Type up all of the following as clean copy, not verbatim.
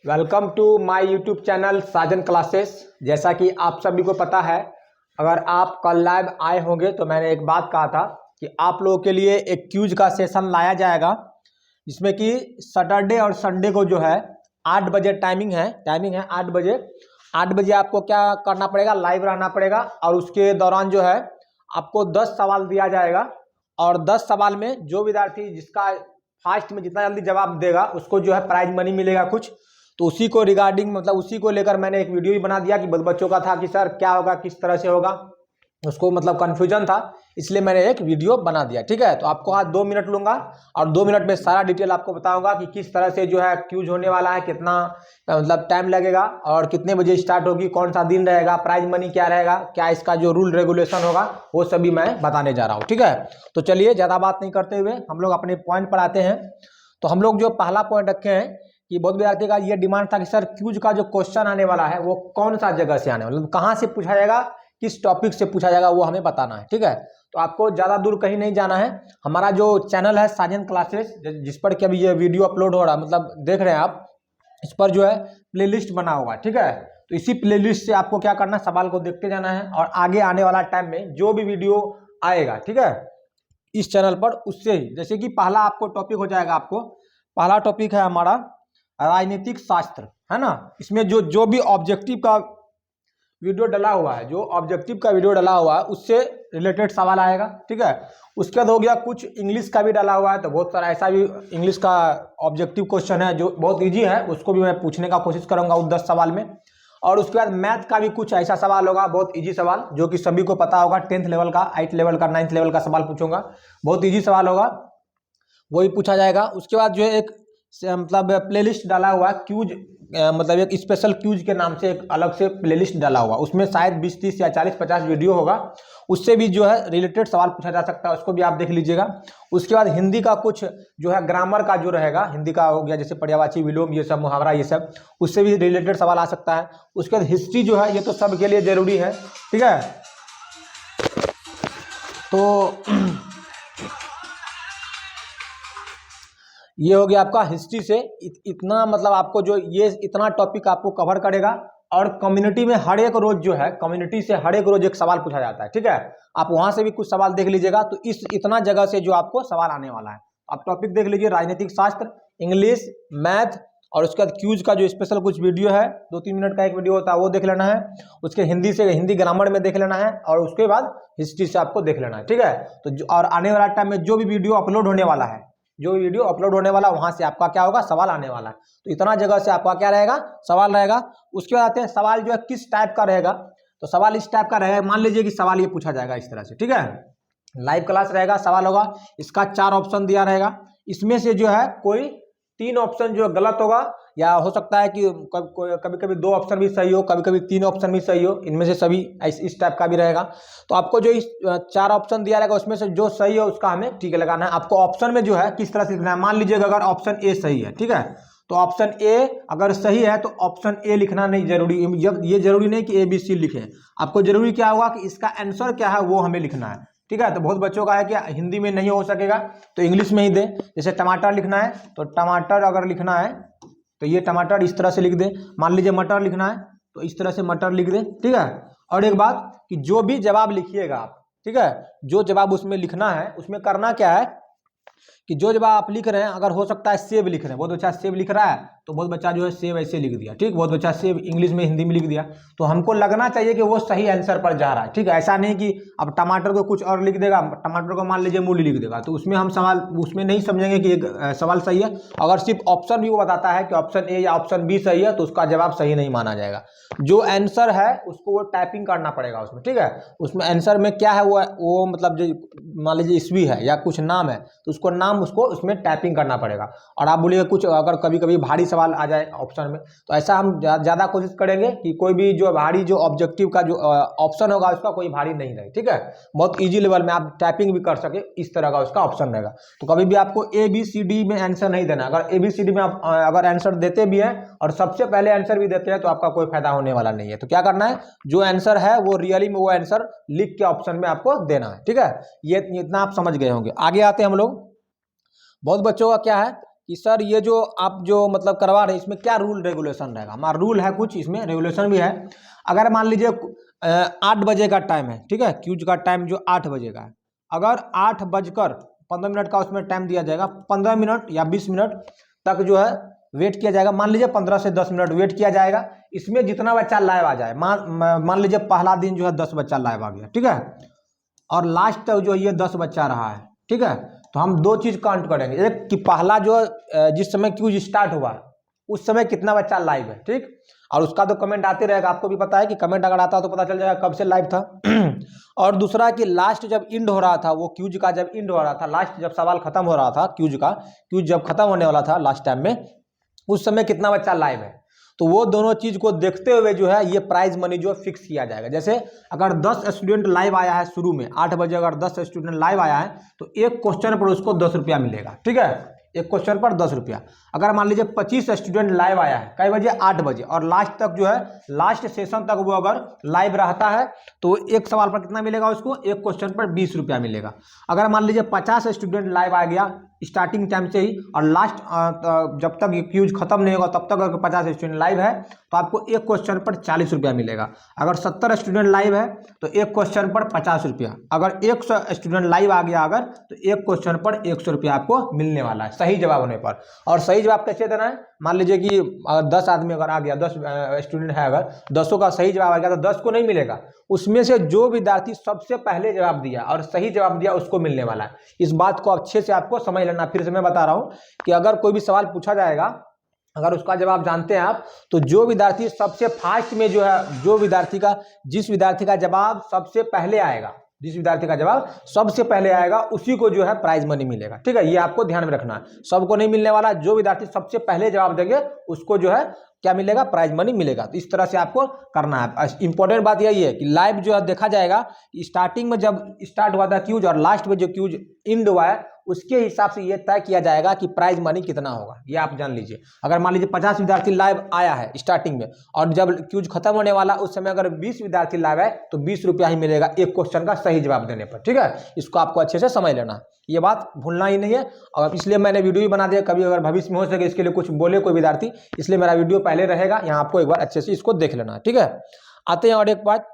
Welcome to my YouTube channel Sajan classes. जैसा कि आप सभी को पता है, अगर आप कल लाइव आए होंगे तो मैंने एक बात कहा था कि आप लोगों के लिए एक क्यूज का सेशन लाया जाएगा, जिसमें कि सैटरडे और संडे को जो है 8 बजे टाइमिंग है 8 बजे आपको क्या करना पड़ेगा, लाइव रहना पड़ेगा। और उसके दौरान जो है आपको 10 सवाल दिया जाएगा और 10 सवाल में जो विद्यार्थी जिसका फास्ट में जितना जल्दी जवाब देगा उसको जो है प्राइज मनी मिलेगा कुछ। तो उसी को रिगार्डिंग मतलब उसी को लेकर मैंने एक वीडियो भी बना दिया कि बच्चों का था कि सर क्या होगा, किस तरह से होगा, उसको मतलब कन्फ्यूजन था, इसलिए मैंने एक वीडियो बना दिया। ठीक है, तो आपको आज 2 मिनट लूंगा और 2 मिनट में सारा डिटेल आपको बताऊंगा कि किस तरह से जो है क्यूज होने वाला है, कितना मतलब टाइम लगेगा और कितने बजे स्टार्ट होगी, कौन सा दिन रहेगा, प्राइज मनी क्या रहेगा, क्या इसका जो रूल रेगुलेशन होगा वो सभी मैं बताने जा रहा हूँ। ठीक है, तो चलिए ज़्यादा बात नहीं करते हुए हम लोग अपने पॉइंट पर आते हैं। तो हम लोग जो पहला पॉइंट रखे हैं कि बहुत विद्यार्थी का ये डिमांड था कि सर क्यूज का जो क्वेश्चन आने वाला है वो कौन सा जगह से आने वाला, मतलब कहाँ से पूछा जाएगा, किस टॉपिक से पूछा जाएगा, वो हमें बताना है। ठीक है, तो आपको ज़्यादा दूर कहीं नहीं जाना है। हमारा जो चैनल है साजन क्लासेस, जिस पर कि अभी ये वीडियो अपलोड हो रहा है, मतलब देख रहे हैं आप, इस पर जो है प्लेलिस्ट बना हुआ है। ठीक है, तो इसी प्लेलिस्ट से आपको क्या करना है, सवाल को देखते जाना है और आगे आने वाला टाइम में जो भी वीडियो आएगा, ठीक है, इस चैनल पर, उससे ही जैसे कि पहला आपको टॉपिक हो जाएगा, आपको पहला टॉपिक है हमारा राजनीतिक शास्त्र, है ना। इसमें जो जो भी ऑब्जेक्टिव का वीडियो डला हुआ है, जो ऑब्जेक्टिव का वीडियो डला हुआ है उससे रिलेटेड सवाल आएगा। ठीक है, उसके बाद हो गया कुछ इंग्लिश का भी डला हुआ है, तो बहुत सारा ऐसा भी इंग्लिश का ऑब्जेक्टिव क्वेश्चन है जो बहुत ईजी है, उसको भी मैं पूछने का कोशिश करूंगा उस 10 सवाल में। और उसके बाद मैथ का भी कुछ ऐसा सवाल होगा, बहुत ईजी सवाल जो कि सभी को पता होगा, 10th लेवल का, 8th लेवल का, 9th लेवल का सवाल पूछूंगा, बहुत ईजी सवाल होगा, वही पूछा जाएगा। उसके बाद जो है एक मतलब प्लेलिस्ट डाला हुआ है क्यूज, मतलब एक स्पेशल क्यूज के नाम से एक अलग से प्लेलिस्ट डाला हुआ, उसमें शायद 20, 30 या 40, 50 वीडियो होगा, उससे भी जो है रिलेटेड सवाल पूछा जा सकता है, उसको भी आप देख लीजिएगा। उसके बाद हिंदी का कुछ जो है ग्रामर का जो रहेगा, हिंदी का हो गया जैसे पर्यायवाची, विलोम, ये सब मुहावरा, ये सब, उससे भी रिलेटेड सवाल आ सकता है। उसके बाद हिस्ट्री जो है ये तो सबके लिए जरूरी है। ठीक है, तो ये हो गया आपका हिस्ट्री से इतना, मतलब आपको जो ये इतना टॉपिक आपको कवर करेगा। और कम्युनिटी में हर एक रोज जो है, कम्युनिटी से हर एक रोज एक सवाल पूछा जाता है। ठीक है, आप वहां से भी कुछ सवाल देख लीजिएगा। तो इस इतना जगह से जो आपको सवाल आने वाला है, आप टॉपिक देख लीजिए, राजनीतिक शास्त्र, इंग्लिश, मैथ, और उसके बाद क्यूज का जो स्पेशल कुछ वीडियो है, 2-3 मिनट का एक वीडियो होता है, वो देख लेना है। उसके हिंदी से हिंदी ग्रामर में देख लेना है और उसके बाद हिस्ट्री से आपको देख लेना है। ठीक है, तो और आने वाला टाइम में जो भी वीडियो अपलोड होने वाला है, जो वीडियो अपलोड होने वाला, वहां से आपका क्या होगा, सवाल आने वाला है। तो इतना जगह से आपका क्या रहेगा, सवाल रहेगा। उसके बाद आते हैं सवाल जो है किस टाइप का रहेगा। तो सवाल इस टाइप का रहेगा, मान लीजिए कि सवाल ये पूछा जाएगा इस तरह से। ठीक है, लाइव क्लास रहेगा, सवाल होगा, इसका 4 ऑप्शन दिया रहेगा, इसमें से जो है कोई 3 ऑप्शन जो गलत होगा, या हो सकता है कि कभी कभी 2 ऑप्शन भी सही हो, कभी कभी 3 ऑप्शन भी सही हो, इनमें से सभी इस टाइप का भी रहेगा। तो आपको जो इस 4 ऑप्शन दिया रहेगा उसमें से जो सही है उसका हमें टिक लगाना है। आपको ऑप्शन में जो है किस तरह से लिखना है, मान लीजिएगा अगर ऑप्शन ए सही है, ठीक है, तो ऑप्शन ए अगर सही है तो ऑप्शन ए लिखना नहीं जरूरी, ये जरूरी नहीं कि ABC लिखें, आपको जरूरी क्या होगा कि इसका आंसर क्या है वो हमें लिखना है। ठीक है, तो बहुत बच्चों का है कि हिंदी में नहीं हो सकेगा तो इंग्लिश में ही दे, जैसे टमाटर लिखना है तो टमाटर अगर लिखना है तो ये टमाटर इस तरह से लिख दे, मान लीजिए मटर लिखना है तो इस तरह से मटर लिख दे। ठीक है, और एक बात कि जो भी जवाब लिखिएगा आप, ठीक है, जो जवाब उसमें लिखना है उसमें करना क्या है कि जो जब आप लिख रहे हैं, अगर हो सकता है सेब लिख रहे हैं, बहुत बच्चा सेब लिख रहा है तो बहुत बच्चा जो है सेब ऐसे लिख दिया, ठीक, बहुत बच्चा सेब इंग्लिश में हिंदी में लिख दिया, तो हमको लगना चाहिए कि वो सही आंसर पर जा रहा है। ठीक है, ऐसा नहीं कि अब टमाटर को कुछ और लिख देगा, टमाटर को मान लीजिए मूली लिख देगा, तो उसमें हम सवाल उसमें नहीं समझेंगे कि एक सवाल सही है। अगर सिर्फ ऑप्शन भी वो बताता है कि ऑप्शन ए या ऑप्शन बी सही है तो उसका जवाब सही नहीं माना जाएगा। जो आंसर है उसको वो टाइपिंग करना पड़ेगा उसमें। ठीक है, उसमें आंसर में क्या है वो मतलब जो मान लीजिए ईस्वी है या कुछ नाम है तो उसको नाम उसको उसमें टाइपिंग करना पड़ेगा। और आप बोलिए कुछ अगर कभी कभी भारी सवाल आ जाए ऑप्शन में, तो ऐसा हम ज़्यादा कोशिश करेंगे कि कोई भी जो भारी जो ऑब्जेक्टिव का जो ऑप्शन होगा उसका कोई भारी नहीं रहे। ठीक है, बहुत ईजी लेवल में आप टाइपिंग भी कर सके, इस तरह का उसका ऑप्शन रहेगा। तो कभी भी आपको ABCD में आंसर नहीं देना। अगर ABCD में आप अगर आंसर देते भी हैं और सबसे पहले आंसर भी देते हैं तो आपका कोई फायदा होने वाला नहीं है। तो क्या करना है, जो आंसर है वो रियली में वो आंसर लिख के ऑप्शन में आपको देना है। ठीक है, ये इतना आप समझ गए होंगे। आगे आते हैं हम लोग, बहुत बच्चों का क्या है कि सर ये जो आप जो मतलब करवा रहे हैं इसमें क्या रूल रेगुलेशन रहेगा। हमारा रूल है कुछ, इसमें रेगुलेशन भी है। अगर मान लीजिए 8 बजे का टाइम है, ठीक है, क्यूज का टाइम जो 8 बजे का है, अगर 8:15 का उसमें टाइम दिया जाएगा, 15 मिनट या 20 मिनट तक जो है वेट किया जाएगा। मान लीजिए 15 से 10 मिनट वेट किया जाएगा। इसमें जितना बच्चा लाइव आ जाए, मान लीजिए पहला दिन जो है 10 बच्चा लाइव आ गया, ठीक है, और लास्ट तक जो ये 10 बच्चा रहा है, ठीक है, तो हम दो चीज काउंट करेंगे। एक कि पहला जो जिस समय क्यूज स्टार्ट हुआ उस समय कितना बच्चा लाइव है, ठीक, और उसका तो कमेंट आते रहेगा। आपको भी पता है कि कमेंट अगर आता है तो पता चल जाएगा कब से लाइव था। और दूसरा कि लास्ट जब इंड हो रहा था, वो क्यूज का जब इंड हो रहा था, लास्ट जब सवाल खत्म हो रहा था क्यूज जब खत्म होने वाला था लास्ट टाइम में, उस समय कितना बच्चा लाइव है। तो वो दोनों चीज को देखते हुए जो है ये प्राइज मनी जो फिक्स किया जाएगा। जैसे अगर 10 स्टूडेंट लाइव आया है शुरू में 8 बजे, अगर 10 स्टूडेंट लाइव आया है तो एक क्वेश्चन पर उसको 10 रुपया मिलेगा, ठीक है, एक क्वेश्चन पर 10 रुपया। अगर मान लीजिए 25 स्टूडेंट लाइव आया है, कई बजे, 8 बजे, और लास्ट तक जो है लास्ट सेशन तक वो अगर लाइव रहता है तो एक सवाल पर कितना मिलेगा उसको, एक क्वेश्चन पर 20 रुपया मिलेगा। अगर मान लीजिए 50 स्टूडेंट लाइव आ गया स्टार्टिंग टाइम से ही, और लास्ट जब तक क्यूज खत्म नहीं होगा तब तक अगर 50 स्टूडेंट लाइव है तो आपको एक क्वेश्चन पर 40 रुपया मिलेगा। अगर 70 स्टूडेंट लाइव है तो एक क्वेश्चन पर 50 रुपया। अगर 100 स्टूडेंट लाइव आ गया अगर, तो एक क्वेश्चन पर 100 रुपया आपको मिलने वाला है सही जवाब होने पर। और सही जवाब कैसे देना है, मान लीजिए कि 10 आदमी अगर आ गया, 10 स्टूडेंट है, अगर 10 का सही जवाब आ गया तो 10 को नहीं मिलेगा, उसमें से जो विद्यार्थी सबसे पहले जवाब दिया और सही जवाब दिया उसको मिलने वाला है। इस बात को अच्छे से आपको समझ लेना। फिर से मैं बता रहा हूं कि अगर कोई भी सवाल पूछा जाएगा, अगर उसका जवाब जानते हैं आप, तो जो विद्यार्थी सबसे फास्ट में जो है, जिस विद्यार्थी का जवाब सबसे पहले आएगा, जिस विद्यार्थी का जवाब सबसे पहले आएगा उसी को जो है प्राइज मनी मिलेगा, ठीक है, ये आपको ध्यान में रखना है। सबको नहीं मिलने वाला, जो विद्यार्थी सबसे पहले जवाब देंगे उसको जो है क्या मिलेगा, प्राइज मनी मिलेगा। तो इस तरह से आपको करना है। इंपॉर्टेंट बात यही है कि लाइव जो है देखा जाएगा, स्टार्टिंग में जब स्टार्ट हुआ था क्यूज और लास्ट में जो क्यूज इंड हुआ है उसके हिसाब से ये तय किया जाएगा कि प्राइज मनी कितना होगा, ये आप जान लीजिए। अगर मान लीजिए 50 विद्यार्थी लाइव आया है स्टार्टिंग में, और जब क्यूज खत्म होने वाला उस समय अगर 20 विद्यार्थी लाइव है तो 20 रुपया ही मिलेगा एक क्वेश्चन का सही जवाब देने पर, ठीक है। इसको आपको अच्छे से समझ लेना, ये बात भूलना ही नहीं है। और इसलिए मैंने वीडियो भी बना दिया, कभी अगर भविष्य में हो सके इसके लिए कुछ बोले कोई विद्यार्थी, इसलिए मेरा वीडियो पहले रहेगा, यहाँ आपको एक बार अच्छे से इसको देख लेना, ठीक है। आते हैं और एक बात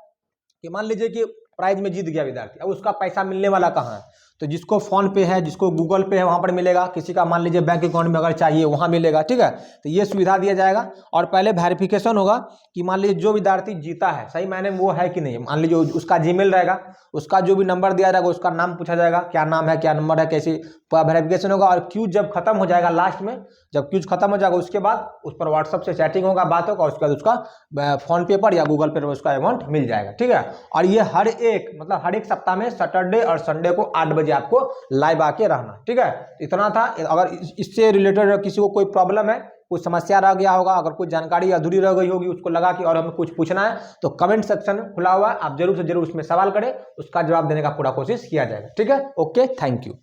कि मान लीजिए कि प्राइज में जीत गया विद्यार्थी, अब उसका पैसा मिलने वाला कहाँ है, तो जिसको फोन पे है, जिसको गूगल पे है वहां पर मिलेगा, किसी का मान लीजिए बैंक अकाउंट में अगर चाहिए वहां मिलेगा, ठीक है। तो ये सुविधा दिया जाएगा। और पहले वेरिफिकेशन होगा कि मान लीजिए जो विद्यार्थी जीता है सही मायने में वो है कि नहीं। मान लीजिए उसका जीमेल रहेगा, उसका जो भी नंबर दिया जाएगा उसका नाम पूछा जाएगा, क्या नाम है, क्या नंबर है, कैसे वेरिफिकेशन होगा। और क्यूज जब खत्म हो जाएगा, लास्ट में जब क्यूज खत्म हो जाएगा उसके बाद उस पर व्हाट्सअप से चैटिंग होगा, बात होगा, उसके बाद उसका फोन पे पर या गूगल पे पर उसका अमाउंट मिल जाएगा, ठीक है। और ये हर एक सप्ताह में सैटरडे और संडे को 8 बजे आपको लाइव आके रहना, ठीक है। इतना था। अगर इससे रिलेटेड किसी को कोई प्रॉब्लम है, कुछ समस्या रह गया होगा, अगर कुछ जानकारी अधूरी रह गई होगी उसको लगा कि और हमें कुछ पूछना है, तो कमेंट सेक्शन खुला हुआ है, आप जरूर से जरूर उसमें सवाल करें, उसका जवाब देने का पूरा कोशिश किया जाएगा, ठीक है। Okay, thank you.